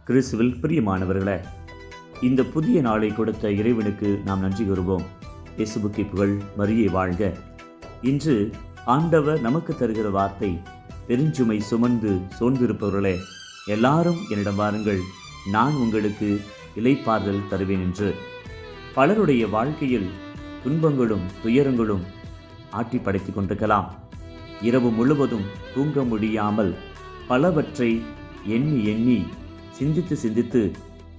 கிறிஸ்துவில் பிரியமானவர்களே, இந்த புதிய நாளை கொடுத்த இறைவனுக்கு நாம் நன்றி கூறுவோம். இயேசுவுக்கு புகழ், மரியே வாழ்க. இன்று ஆண்டவர் நமக்கு தருகிற வார்த்தை, பெருஞ்சுமை சுமந்து சோர்ந்திருப்பவர்களே, எல்லாரும் என்னிடம் வாருங்கள், நான் உங்களுக்கு இளைப்பாறுதல் தருவேன் என்று. பலருடைய வாழ்க்கையில் துன்பங்களும் துயரங்களும் ஆட்டி படைத்துக் கொண்டிருக்கலாம். இரவு முழுவதும் தூங்க முடியாமல் பலவற்றை எண்ணி எண்ணி சிந்தித்து சிந்தித்து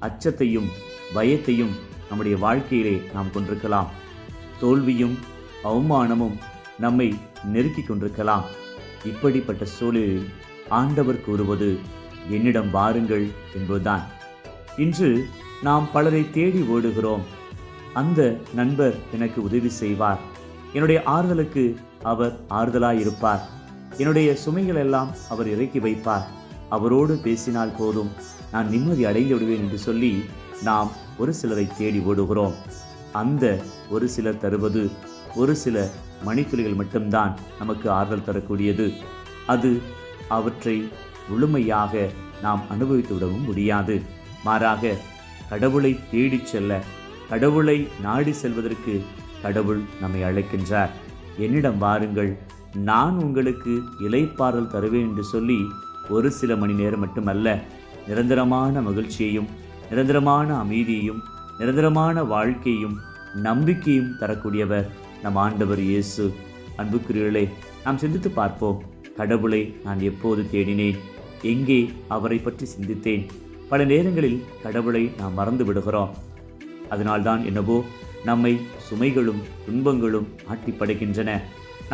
அச்சத்தையும் பயத்தையும் நம்முடைய வாழ்க்கையிலே நாம் கொண்டிருக்கலாம். தோல்வியும் அவமானமும் நம்மை நெருக்கி கொண்டிருக்கலாம். இப்படிப்பட்ட சூழலில் ஆண்டவர் கூறுவது, என்னிடம் வாருங்கள் என்பதுதான். இன்று நாம் பலரை தேடி ஓடுகிறோம். அந்த நண்பர் எனக்கு உதவி செய்வார், என்னுடைய ஆறுதலுக்கு அவர் ஆறுதலாயிருப்பார், என்னுடைய சுமைகள் எல்லாம் அவர் இறக்கி வைப்பார், அவரோடு பேசினால் போதும், நான் நிம்மதி அடைந்து விடுவேன் என்று சொல்லி நாம் ஒரு சிலரை தேடி ஓடுகிறோம். அந்த ஒரு சிலர் தருவது ஒரு சில மணித்துளிகள் மட்டும்தான் நமக்கு ஆறுதல் தரக்கூடியது. அது அவற்றை முழுமையாக நாம் அனுபவித்து விடவும் முடியாது. மாறாக கடவுளை தேடி செல்ல, கடவுளை நாடி செல்வதற்கு கடவுள் நம்மை அழைக்கின்றார். என்னிடம் வாருங்கள், நான் உங்களுக்கு இளைப்பாறுதல் தருவேன் என்று சொல்லி ஒரு சில மணி நேரம் மட்டுமல்ல, நிரந்தரமான மகிழ்ச்சியையும் நிரந்தரமான அமைதியையும் நிரந்தரமான வாழ்க்கையும் நம்பிக்கையும் தரக்கூடியவர் நம் ஆண்டவர் இயேசு. அன்புக்குரியவர்களே, நாம் சிந்தித்து பார்ப்போம். கடவுளை நான் எப்போது தேடினேன்? எங்கே அவரை பற்றி சிந்தித்தேன்? பல நேரங்களில் கடவுளை நாம் மறந்து விடுகிறோம். அதனால்தான் என்னவோ நம்மை சுமைகளும் துன்பங்களும் ஆட்டி படைக்கின்றன.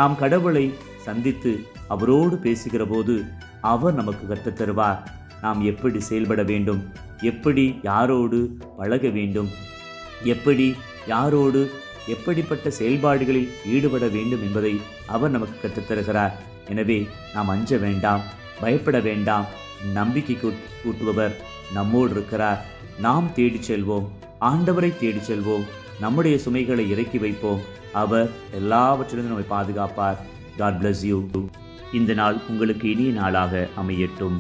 நாம் கடவுளை சந்தித்து அவரோடு பேசுகிற போது அவர் நமக்கு கற்றுத் தருவார். நாம் எப்படி செயல்பட வேண்டும், எப்படி யாரோடு பழக வேண்டும், எப்படி யாரோடு எப்படிப்பட்ட செயல்பாடுகளில் ஈடுபட வேண்டும் என்பதை அவர் நமக்கு கற்றுத்தருகிறார். எனவே நாம் அஞ்ச வேண்டாம், பயப்பட வேண்டாம். நம்பிக்கை கூட்டுபவர் நம்மோடு இருக்கிறார். நாம் தேடி செல்வோம், ஆண்டவரை தேடி செல்வோம், நம்முடைய சுமைகளை இறக்கி வைப்போம். அவர் எல்லாவற்றிலிருந்து நம்மை பாதுகாப்பார். God bless you. இந்த நாள் உங்களுக்கு இனிய நாளாக அமையட்டும்.